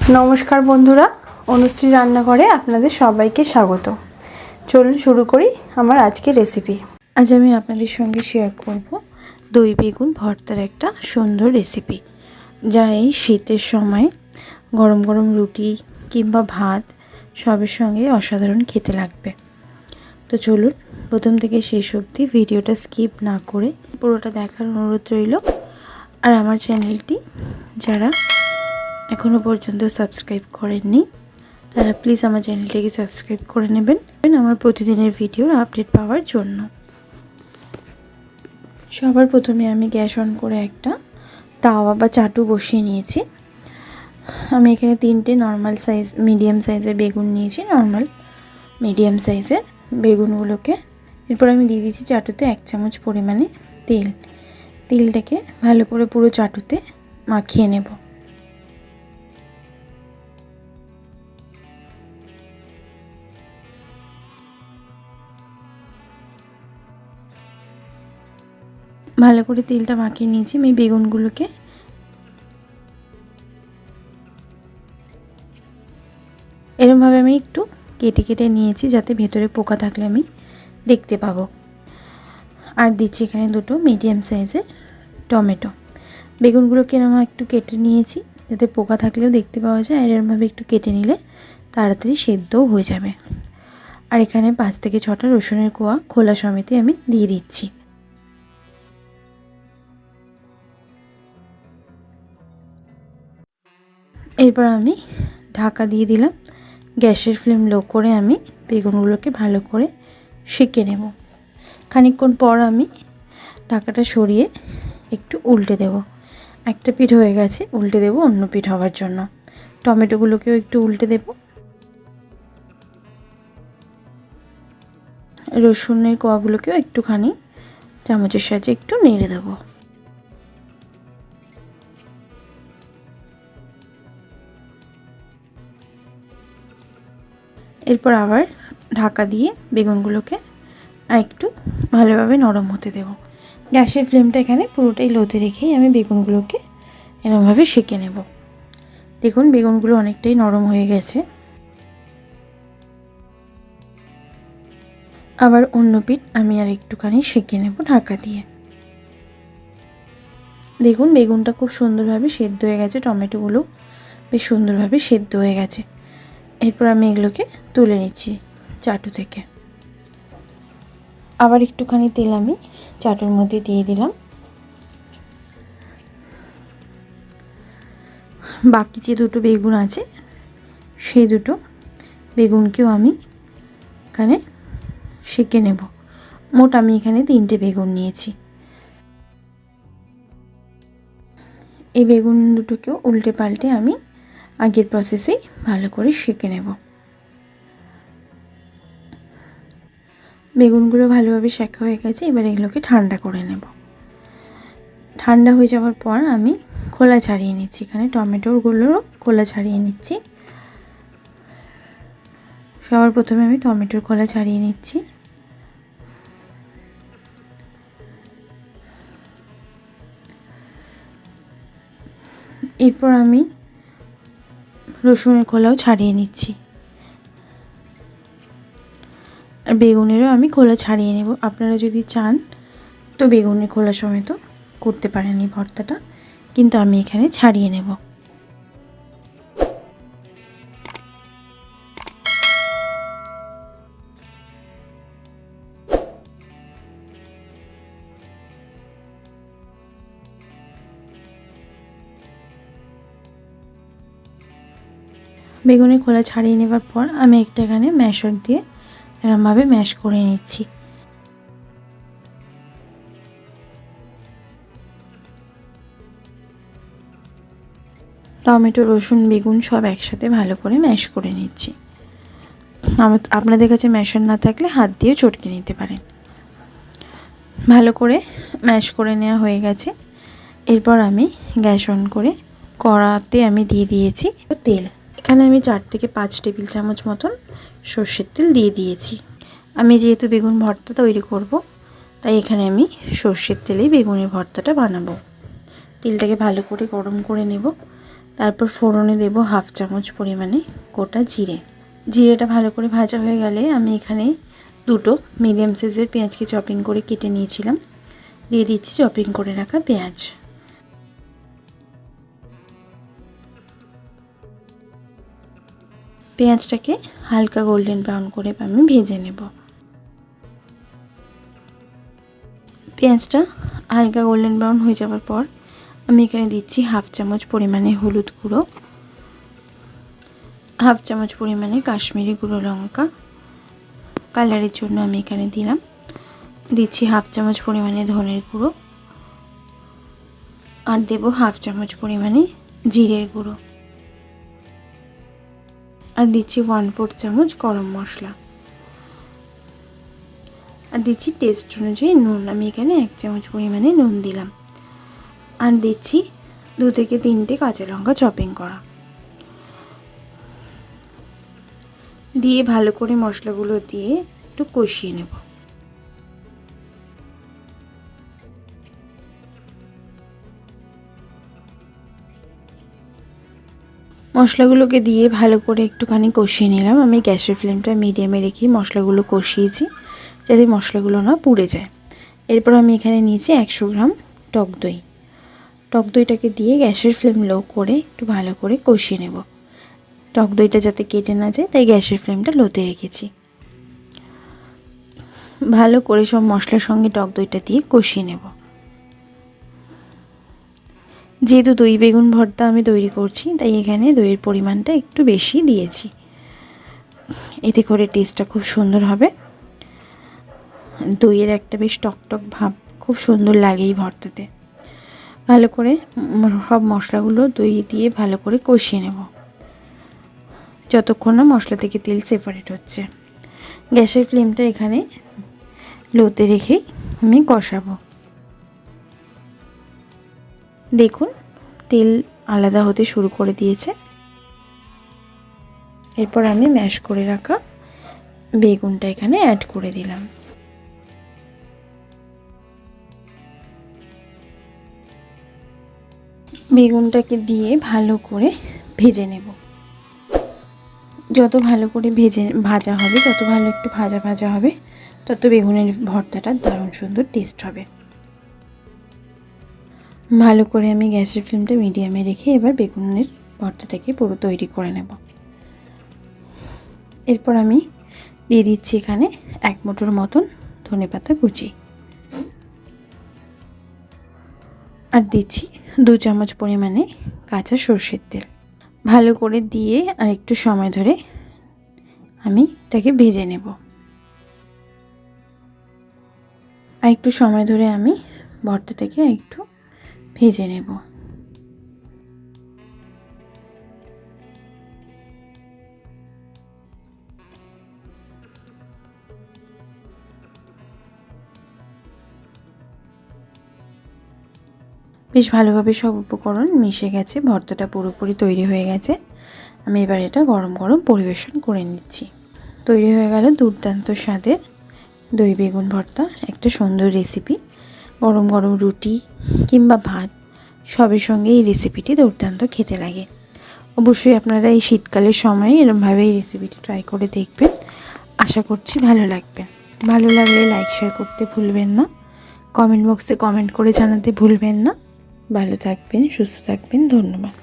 नमस्कार बंधुरा अनुश्री रान्नाघरे आपनादेर सबाइके स्वागत। चलुन शुरू करी आमार आजके रेसिपि। आज आमि आपनादेर संगे शेयर करब दई बेगुन भर्तार एकटा सुंदर रेसिपि, जा एई शीतेर समय गरम गरम रुटी किंबा भात सबेर संगे असाधारण खेते लागबे। तो चलुन प्रथम थेके शेष अब्दि भिडियोटा स्किप ना करे पुरोटा देखार अनुरोध रइल। और आमार चैनलटी जारा एखोनो पर्यन्त सबस्क्राइब करेननि तारा प्लिज आमार चैनलटिके सबस्क्राइब करे नेबेन आमार प्रतिदिनेर भिडियोर आपडेट पाওয়ার जन्य। सबार प्रथमे आमि ग्यास अन करे एकटा तावा बा चाटू बसिए निয়েছি। आमि एखाने तीनटे नर्माल साइज मिडियाम साइजेर बेगुन निয়েছি, नर्माल मिडियाम साइजेर बेगुनगुलोके एरपर आमि दिये दिয়েছি चाटूते 1 चामच परिमाणे तेल। तेलटाके भालो करे पुरो चाटूते माखिए नेब। ভালো করে তেলটা মাখিয়ে নিয়েছি। আমি বেগুনগুলোকে এরকমভাবে আমি একটু কেটে কেটে নিয়েছি যাতে ভেতরে পোকা থাকলে আমি দেখতে পাবো। আর দিচ্ছি এখানে দুটো মিডিয়াম সাইজের টমেটো। বেগুনগুলোকে এরকম একটু কেটে নিয়েছি যাতে পোকা থাকলেও দেখতে পাওয়া যায়, আর এরকমভাবে একটু কেটে নিলে তাড়াতাড়ি সেদ্ধও হয়ে যাবে। আর এখানে 5 থেকে 6টা রসুনের কোয়া খোলা সমেত আমি দিয়ে দিচ্ছি। এরপর আমি ঢাকা দিয়ে দিলাম। গ্যাসের ফ্লেম লো করে আমি বেগুনগুলোকে ভালো করে সেঁকে নেব। খানিকক্ষণ পর আমি ঢাকাটা সরিয়ে একটু উল্টে দেব। একটা পিঠ হয়ে গেছে, উল্টে দেব অন্য পিঠ হওয়ার জন্য। টমেটোগুলোকেও একটু উল্টে দেব। রসুনের কোয়াগুলোকেও একটুখানি চামচের সাহায্যে একটু নেড়ে দেবো। এরপর আবার ঢাকা দিয়ে বেগুনগুলোকে আর একটু ভালোভাবে নরম হতে দেব। গ্যাসের ফ্লেমটা এখানে পুরোটাই লোতে রেখেই আমি বেগুনগুলোকে এরকমভাবে সেঁকে নেব। দেখুন বেগুনগুলো অনেকটাই নরম হয়ে গেছে। আবার অন্য পিঠ আমি আর একটুখানি সেঁকে নেব ঢাকা দিয়ে। দেখুন বেগুনটা খুব সুন্দরভাবে সেদ্ধ হয়ে গেছে, টমেটোগুলো বেশ সুন্দরভাবে সেদ্ধ হয়ে গেছে। এরপর আমি এগুলোকে তুলে নিচ্ছি চাটু থেকে। আবার একটুখানি তেল আমি চাটুর মধ্যে দিয়ে দিলাম। বাকি যে দুটো বেগুন আছে সেই দুটো বেগুনকেও আমি এখানে সেঁকে নেব। মোট আমি এখানে 3টে বেগুন নিয়েছি। এই বেগুন দুটোকেও উল্টে পাল্টে আমি আগের প্রসেসেই ভালো করে সেঁকে নেব। বেগুনগুলো ভালোভাবে সেঁকা হয়ে গেছে, এবার এগুলোকে ঠান্ডা করে নেব। ঠান্ডা হয়ে যাওয়ার পর আমি খোলা ছাড়িয়ে নিচ্ছি। এখানে টমেটোগুলোরও খোলা ছাড়িয়ে নিচ্ছি। সবার প্রথমে আমি টমেটোর খোলা ছাড়িয়ে নিচ্ছি। এরপর আমি রসুনের খোলাও ছাড়িয়ে নিচ্ছি। আর বেগুনেরও আমি খোলা ছাড়িয়ে নেব। আপনারা যদি চান তো বেগুনের খোলা সমেত করতে পারেন এই ভর্তাটা, কিন্তু আমি এখানে ছাড়িয়ে নেব। বেগুনের খোলা ছাড়িয়ে নেবার পর আমি একটা এখানে ম্যাশার দিয়ে এরকমভাবে ম্যাশ করে নিচ্ছি। টমেটো রসুন বেগুন সব একসাথে ভালো করে ম্যাশ করে নিচ্ছি। আপনাদের কাছে ম্যাশার না থাকলে হাত দিয়ে চটকে নিতে পারেন। ভালো করে ম্যাশ করে নেওয়া হয়ে গেছে। এরপর আমি গ্যাস অন করে কড়াতে আমি দিয়ে দিয়েছি তেল। এখানে আমি 4 থেকে 5 টেবিল চামচ মতন সর্ষের তেল দিয়ে দিয়েছি। আমি যেহেতু বেগুন ভর্তা তৈরি করব, তাই এখানে আমি সর্ষের তেলেই বেগুনের ভর্তাটা বানাবো। তেলটাকে ভালো করে গরম করে নেব। তারপর ফোড়নে দেব হাফ চামচ পরিমাণে গোটা জিরে। জিরেটা ভালো করে ভাজা হয়ে গেলে আমি এখানে দুটো মিডিয়াম সাইজের পেঁয়াজকে চপিং করে কেটে নিয়েছিলাম, দিয়ে দিচ্ছি চপিং করে রাখা পেঁয়াজ। পেঁয়াজটাকে হালকা গোল্ডেন ব্রাউন করে আমি ভেজে নেব। পেঁয়াজটা হালকা গোল্ডেন ব্রাউন হয়ে যাওয়ার পর আমি এখানে দিচ্ছি হাফ চামচ পরিমাণে হলুদ গুঁড়ো, হাফ চামচ পরিমাণে কাশ্মীরি গুঁড়ো লঙ্কা কালারের জন্য আমি এখানে দিচ্ছি হাফ চামচ পরিমাণে ধনের গুঁড়ো, আর দেব হাফ চামচ পরিমাণে জিরের গুঁড়ো, আর দিচ্ছি 1/4 চামচ গরম মশলা, আর দিচ্ছি টেস্ট অনুযায়ী নুন। আমি এখানে 1 চামচ পরিমাণে নুন দিলাম, আর দিচ্ছি 2 থেকে 3টে কাঁচা লঙ্কা চপিং করা। দিয়ে ভালো করে মশলাগুলো দিয়ে একটু কষিয়ে নেব। মশলাগুলোকে দিয়ে ভালো করে একটুখানি কষিয়ে নিলাম। আমি গ্যাসের ফ্লেমটা মিডিয়ামে রেখে মশলাগুলো কষিয়েছি যাতে মশলাগুলো না পুড়ে যায়। এরপর আমি এখানে নিয়েছি 100 গ্রাম টক দই। টক দইটাকে দিয়ে গ্যাসের ফ্লেম লো করে একটু ভালো করে কষিয়ে নেব। টক দইটা যাতে কেটে না যায় তাই গ্যাসের ফ্লেমটা লোতে রেখেছি। ভালো করে সব মশলার সঙ্গে টক দইটা দিয়ে কষিয়ে নেব। যেহেতু দই বেগুন ভর্তা আমি তৈরি করছি তাই এখানে দইয়ের পরিমাণটা একটু বেশি দিয়েছি, এতে করে টেস্টটা খুব সুন্দর হবে। দইয়ের একটা বেশ টকটক ভাব খুব সুন্দর লাগে এই ভর্তাতে। ভালো করে সব মশলাগুলো দই দিয়ে ভালো করে কষিয়ে নেব যতক্ষণ না মশলা থেকে তেল সেপারেট হচ্ছে। গ্যাসের ফ্লেমটা এখানে লোতে রেখেই আমি কষাবো। দেখুন তেল আলাদা হতে শুরু করে দিয়েছে। এরপর আমি ম্যাশ করে রাখা বেগুনটা এখানে অ্যাড করে দিলাম। বেগুনটাকে দিয়ে ভালো করে ভেজে নেব। যত ভালো করে ভাজা হবে, যত ভালো একটু ভাজা ভাজা হবে, তত বেগুনের ভর্তাটা দারুণ সুন্দর টেস্ট হবে। ভালো করে আমি গ্যাসের ফ্লেমটা মিডিয়ামে রেখে এবার বেগুনের ভর্তাটাকে পুরো তৈরি করে নেব। এরপর আমি দিয়ে দিচ্ছি এখানে 1 মুঠোর মতন ধনেপাতা কুচি, আর দিচ্ছি 2 চামচ পরিমাণে কাঁচা সর্ষের তেল। ভালো করে দিয়ে আর একটু সময় ধরে আমি এটাকে ভেজে নেব। আর একটু সময় ধরে আমি ভর্তাটাকে একটু ভেজে নেব। বেশ ভালোভাবে সব উপকরণ মিশে গেছে, ভর্তাটা পুরোপুরি তৈরি হয়ে গেছে। আমি এবার এটা গরম গরম পরিবেশন করে নিচ্ছি। তৈরি হয়ে গেল দুর্দান্ত স্বাদের দই বেগুন ভর্তা, একটা সুন্দর রেসিপি। গরম গরম রুটি কিংবা ভাত সবের সঙ্গে এই রেসিপিটি দুর্দান্ত খেতে লাগে। অবশ্যই আপনারা এই শীতকালের সময়ে এরমভাবে এই রেসিপিটি ট্রাই করে দেখবেন। আশা করছি ভালো লাগবে। ভালো লাগলে লাইক শেয়ার করতে ভুলবেন না, কমেন্ট বক্সে কমেন্ট করে জানাতে ভুলবেন না। ভালো থাকবেন, সুস্থ থাকবেন, ধন্যবাদ।